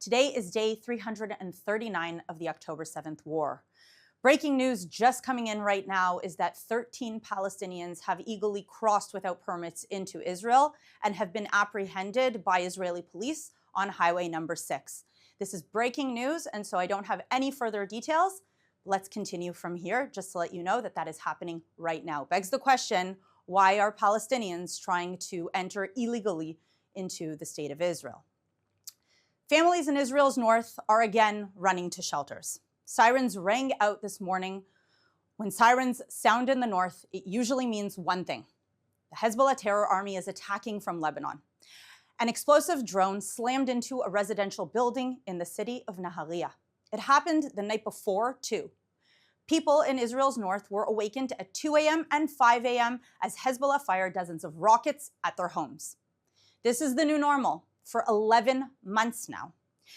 Today is day 339 of the October 7th war. Breaking news just coming in right now is that 13 Palestinians have illegally crossed without permits into Israel and have been apprehended by Israeli police on Highway number 6. This is breaking news, and so I don't have any further details. Let's continue from here, just to let you know that that is happening right now. Begs the question, why are Palestinians trying to enter illegally into the state of Israel? Families in Israel's north are again running to shelters. Sirens rang out this morning. When sirens sound in the north, it usually means one thing. The Hezbollah terror army is attacking from Lebanon. An explosive drone slammed into a residential building in the city of Nahariya. It happened the night before, too. People in Israel's north were awakened at 2 a.m. and 5 a.m. as Hezbollah fired dozens of rockets at their homes. This is the new normal for 11 months now.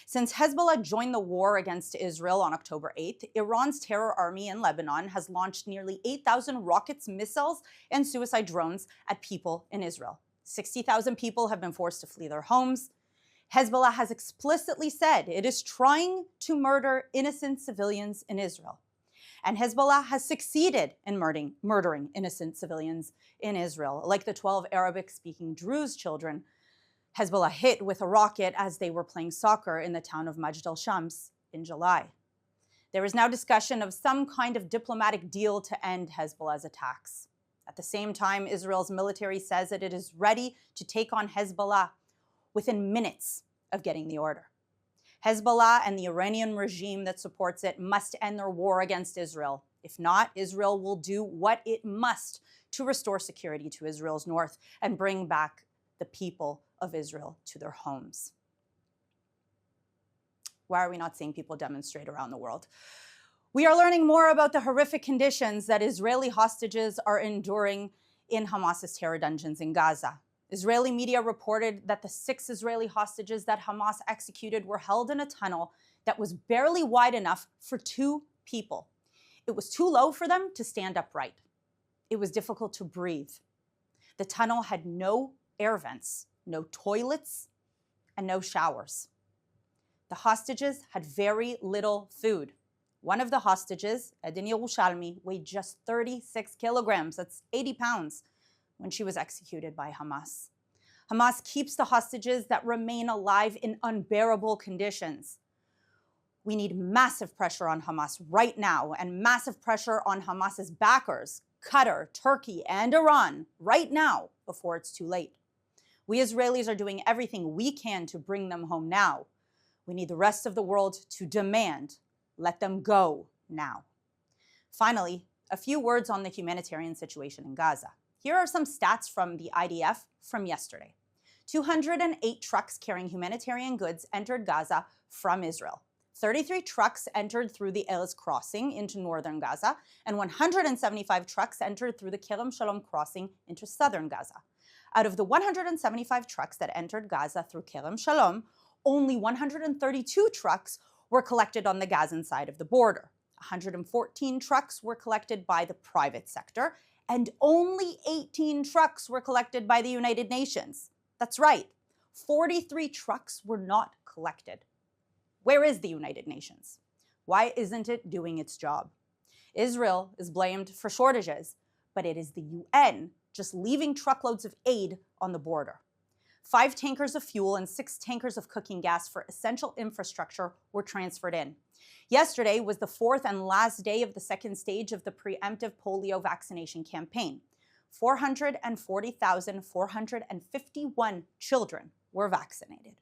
Since Hezbollah joined the war against Israel on October 8th, Iran's terror army in Lebanon has launched nearly 8,000 rockets, missiles, and suicide drones at people in Israel. 60,000 people have been forced to flee their homes. Hezbollah has explicitly said it is trying to murder innocent civilians in Israel. And Hezbollah has succeeded in murdering innocent civilians in Israel, like the 12 Arabic-speaking Druze children Hezbollah hit with a rocket as they were playing soccer in the town of Majd al-Shams in July. There is now discussion of some kind of diplomatic deal to end Hezbollah's attacks. At the same time, Israel's military says that it is ready to take on Hezbollah within minutes of getting the order. Hezbollah and the Iranian regime that supports it must end their war against Israel. If not, Israel will do what it must to restore security to Israel's north and bring back the people of Israel to their homes. Why are we not seeing people demonstrate around the world? We are learning more about the horrific conditions that Israeli hostages are enduring in Hamas's terror dungeons in Gaza. Israeli media reported that the 6 Israeli hostages that Hamas executed were held in a tunnel that was barely wide enough for 2 people. It was too low for them to stand upright. It was difficult to breathe. The tunnel had no air vents, no toilets, and no showers. The hostages had very little food. One of the hostages, Edin Yerushalmi, weighed just 36 kilograms, that's 80 pounds, when she was executed by Hamas. Hamas keeps the hostages that remain alive in unbearable conditions. We need massive pressure on Hamas right now, and massive pressure on Hamas's backers, Qatar, Turkey, and Iran, right now, before it's too late. We Israelis are doing everything we can to bring them home now. We need the rest of the world to demand, let them go now. Finally, a few words on the humanitarian situation in Gaza. Here are some stats from the IDF from yesterday. 208 trucks carrying humanitarian goods entered Gaza from Israel. 33 trucks entered through the Erez crossing into northern Gaza, and 175 trucks entered through the Kerem Shalom crossing into southern Gaza. Out of the 175 trucks that entered Gaza through Kerem Shalom, only 132 trucks were collected on the Gazan side of the border. 114 trucks were collected by the private sector, and only 18 trucks were collected by the United Nations. That's right, 43 trucks were not collected. Where is the United Nations? Why isn't it doing its job? Israel is blamed for shortages, but it is the UN just leaving truckloads of aid on the border. 5 tankers of fuel and 6 tankers of cooking gas for essential infrastructure were transferred in. Yesterday was the 4th and last day of the 2nd stage of the preemptive polio vaccination campaign. 440,451 children were vaccinated.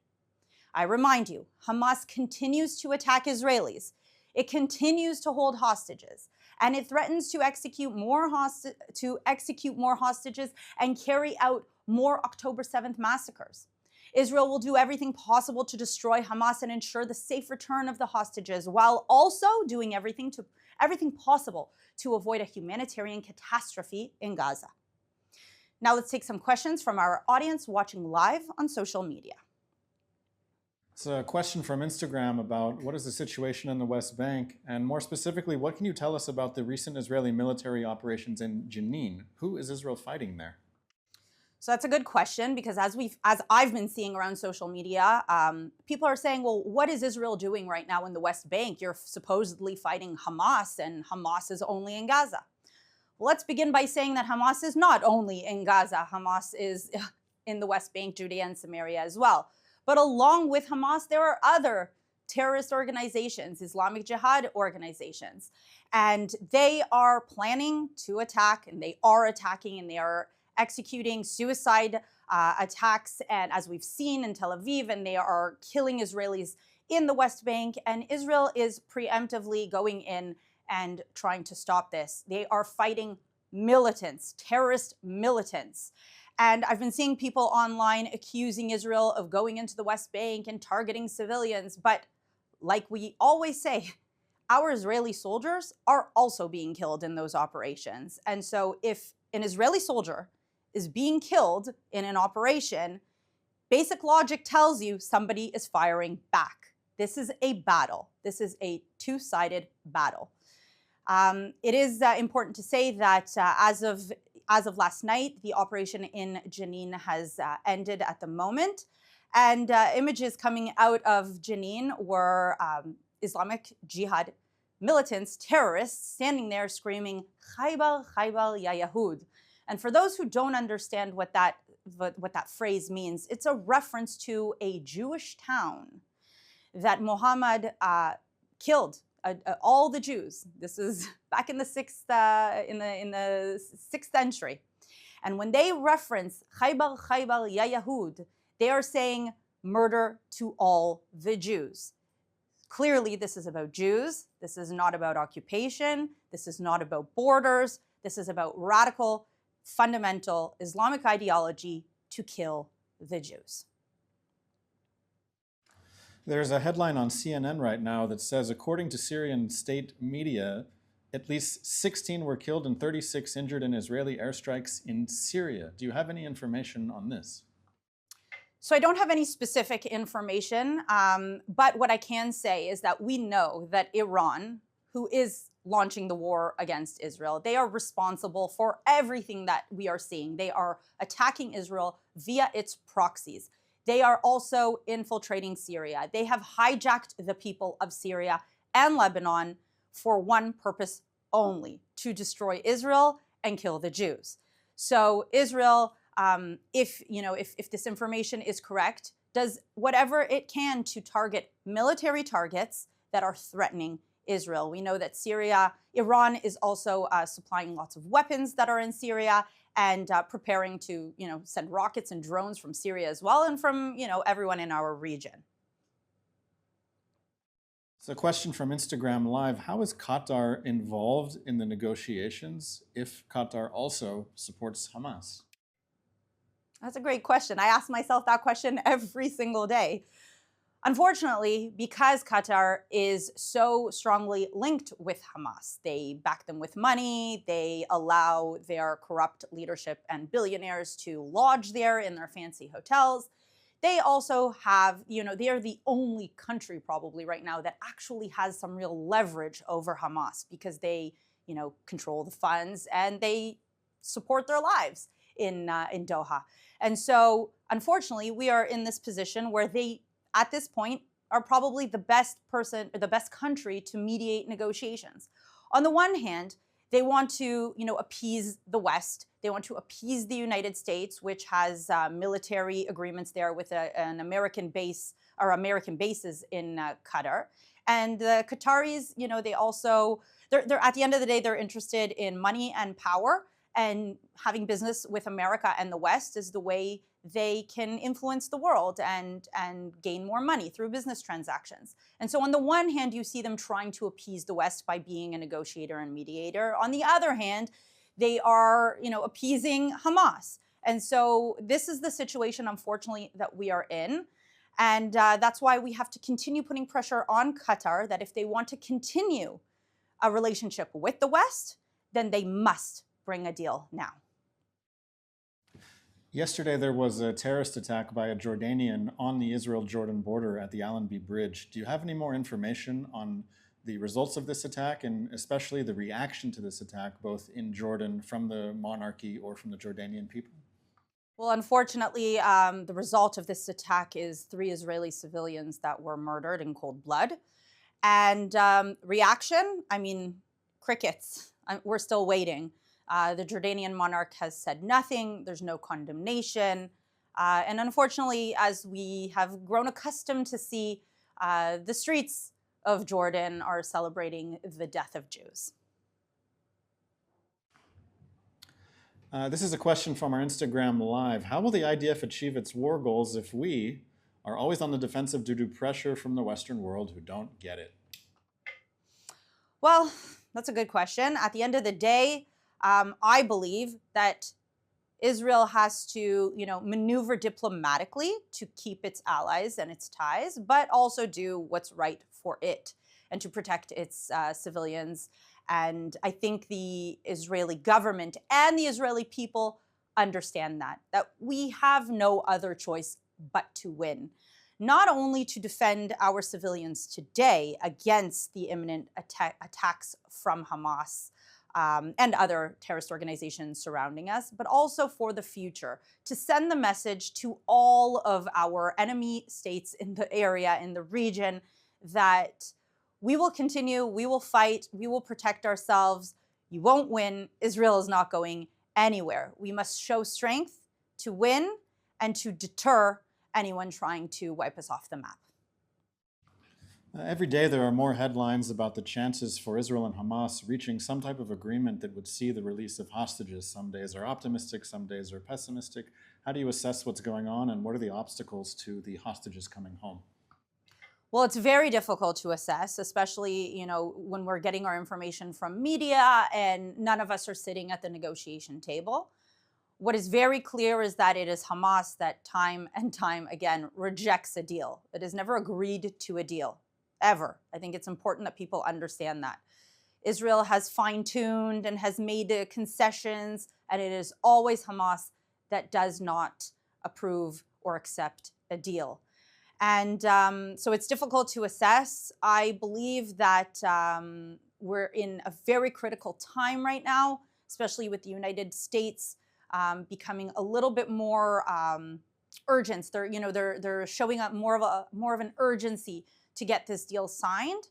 I remind you, Hamas continues to attack Israelis. It continues to hold hostages, and it threatens to execute more hostages and carry out more October 7th massacres. Israel will do everything possible to destroy Hamas and ensure the safe return of the hostages, while also doing everything possible to avoid a humanitarian catastrophe in Gaza. Now let's take some questions from our audience watching live on social media. It's a question from Instagram about what is the situation in the West Bank, and more specifically, what can you tell us about the recent Israeli military operations in Jenin? Who is Israel fighting there? So that's a good question, because as I've been seeing around social media, people are saying, well, what is Israel doing right now in the West Bank? You're supposedly fighting Hamas, and Hamas is only in Gaza. Well, let's begin by saying that Hamas is not only in Gaza. Hamas is in the West Bank, Judea, and Samaria as well. But along with Hamas, there are other terrorist organizations, Islamic Jihad organizations, and they are planning to attack, and they are attacking, and they are executing suicide attacks, and as we've seen in Tel Aviv, and they are killing Israelis in the West Bank, and Israel is preemptively going in and trying to stop this. They are fighting militants, terrorist militants. And I've been seeing people online accusing Israel of going into the West Bank and targeting civilians, but like we always say, our Israeli soldiers are also being killed in those operations. And so if an Israeli soldier is being killed in an operation, basic logic tells you somebody is firing back. This is a battle. This is a two-sided battle. It is important to say that as of last night, the operation in Jenin has ended at the moment. And images coming out of Jenin were Islamic Jihad militants, terrorists, standing there screaming, "Khaybar, Khaybar, ya Yahud." And for those who don't understand what that phrase means, it's a reference to a Jewish town that Muhammad killed all the Jews. This is back in the sixth century. And when they reference Khaybar, Khaybar, ya Yahud, they are saying murder to all the Jews. Clearly, this is about Jews. This is not about occupation. This is not about borders. This is about radical, fundamental Islamic ideology to kill the Jews. There's a headline on CNN right now that says, according to Syrian state media, at least 16 were killed and 36 injured in Israeli airstrikes in Syria. Do you have any information on this? So I don't have any specific information, but what I can say is that we know that Iran, who is launching the war against Israel, they are responsible for everything that we are seeing. They are attacking Israel via its proxies. They are also infiltrating Syria. They have hijacked the people of Syria and Lebanon for one purpose only: to destroy Israel and kill the Jews. So Israel, if this information is correct, does whatever it can to target military targets that are threatening Israel. We know that Iran is also supplying lots of weapons that are in Syria, and preparing to, send rockets and drones from Syria as well, and from, everyone in our region. So a question from Instagram Live: how is Qatar involved in the negotiations if Qatar also supports Hamas? That's a great question. I ask myself that question every single day. Unfortunately, because Qatar is so strongly linked with Hamas, they back them with money, they allow their corrupt leadership and billionaires to lodge there in their fancy hotels. They also have, they are the only country probably right now that actually has some real leverage over Hamas, because they, control the funds and they support their lives in Doha. And so, unfortunately, we are in this position where they, at this point, are probably the best country to mediate negotiations. On the one hand, they want to, appease the West. They want to appease the United States, which has military agreements there with an American base, or American bases in Qatar. And the Qataris, they're at the end of the day, they're interested in money and power, and having business with America and the West is the way they can influence the world and gain more money through business transactions. And so on the one hand, you see them trying to appease the West by being a negotiator and mediator. On the other hand, they are, appeasing Hamas. And so this is the situation, unfortunately, that we are in. And that's why we have to continue putting pressure on Qatar that if they want to continue a relationship with the West, then they must bring a deal now. Yesterday, there was a terrorist attack by a Jordanian on the Israel-Jordan border at the Allenby Bridge. Do you have any more information on the results of this attack, and especially the reaction to this attack, both in Jordan from the monarchy or from the Jordanian people? Well, unfortunately, the result of this attack is 3 Israeli civilians that were murdered in cold blood. And reaction, I mean, crickets. We're still waiting. The Jordanian monarch has said nothing. There's no condemnation. And unfortunately, as we have grown accustomed to see, the streets of Jordan are celebrating the death of Jews. This is a question from our Instagram Live. How will the IDF achieve its war goals if we are always on the defensive due to pressure from the Western world who don't get it? Well, that's a good question. At the end of the day, I believe that Israel has to, maneuver diplomatically to keep its allies and its ties, but also do what's right for it and to protect its civilians. And I think the Israeli government and the Israeli people understand that we have no other choice but to win. Not only to defend our civilians today against the imminent attacks from Hamas and other terrorist organizations surrounding us, but also for the future, to send the message to all of our enemy states in the area, in the region, that we will continue, we will fight, we will protect ourselves. You won't win. Israel is not going anywhere. We must show strength to win and to deter anyone trying to wipe us off the map. Every day there are more headlines about the chances for Israel and Hamas reaching some type of agreement that would see the release of hostages. Some days are optimistic, some days are pessimistic. How do you assess what's going on, and what are the obstacles to the hostages coming home? Well, it's very difficult to assess, especially, when we're getting our information from media and none of us are sitting at the negotiation table. What is very clear is that it is Hamas that time and time again rejects a deal. It has never agreed to a deal, ever. I think it's important that people understand that. Israel has fine-tuned and has made concessions, and it is always Hamas that does not approve or accept a deal. And so it's difficult to assess. I believe that we're in a very critical time right now, especially with the United States becoming a little bit more urgent. They're showing up more of an urgency to get this deal signed,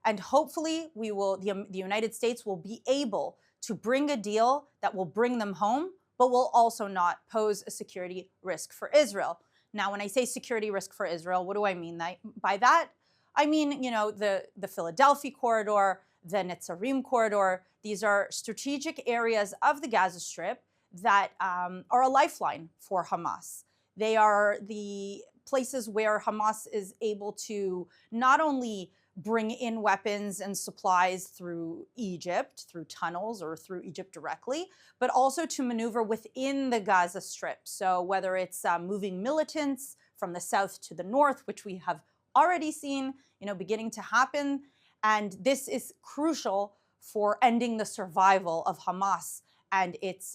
and hopefully the United States will be able to bring a deal that will bring them home, but will also not pose a security risk for Israel. Now, when I say security risk for Israel, what do I mean by that? I mean, the Philadelphia corridor, the Netzarim corridor. These are strategic areas of the Gaza Strip that are a lifeline for Hamas. They are the places where Hamas is able to not only bring in weapons and supplies through Egypt, through tunnels or through Egypt directly, but also to maneuver within the Gaza Strip. So whether it's moving militants from the south to the north, which we have already seen, beginning to happen. And this is crucial for ending the survival of Hamas and its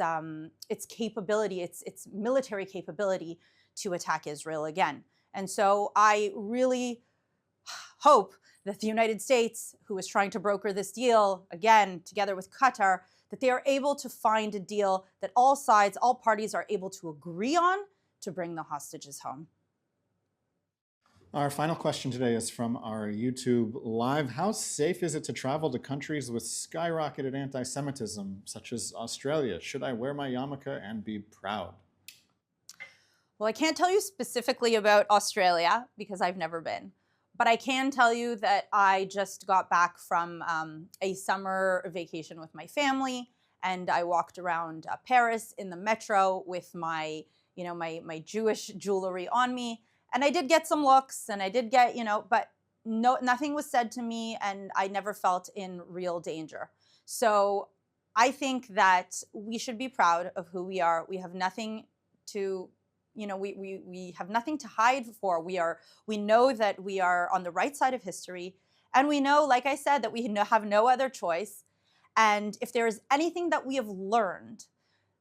capability, its military capability to attack Israel again. And so I really hope that the United States, who is trying to broker this deal, again, together with Qatar, that they are able to find a deal that all sides, all parties are able to agree on to bring the hostages home. Our final question today is from our YouTube Live. How safe is it to travel to countries with skyrocketed anti-Semitism, such as Australia? Should I wear my yarmulke and be proud? Well, I can't tell you specifically about Australia because I've never been. But I can tell you that I just got back from a summer vacation with my family, and I walked around Paris in the metro with my Jewish jewelry on me, and I did get some looks, and I did get, but nothing was said to me, and I never felt in real danger. So I think that we should be proud of who we are. We have nothing to we have nothing to hide for. We know that we are on the right side of history, and we know, like I said, that we have no other choice. And if there is anything that we have learned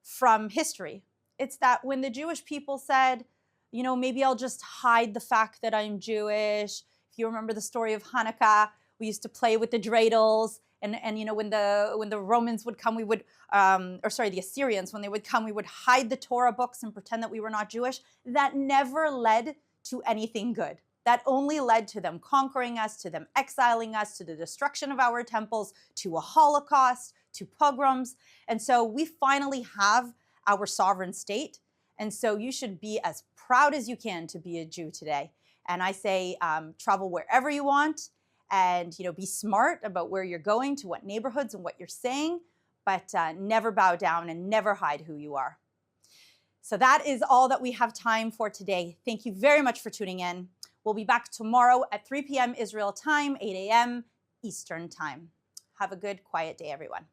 from history, it's that when the Jewish people said, maybe I'll just hide the fact that I'm Jewish. If you remember the story of Hanukkah, We used to play with the dreidels. And you know, when the Romans would come, we would, the Assyrians, when they would come, we would hide the Torah books and pretend that we were not Jewish. That never led to anything good. That only led to them conquering us, to them exiling us, to the destruction of our temples, to a Holocaust, to pogroms. And so we finally have our sovereign state. And so you should be as proud as you can to be a Jew today. And I say, travel wherever you want. And be smart about where you're going, to what neighborhoods and what you're saying, but never bow down and never hide who you are. So that is all that we have time for today. Thank you very much for tuning in. We'll be back tomorrow at 3 p.m. Israel time, 8 a.m. Eastern time. Have a good, quiet day, everyone.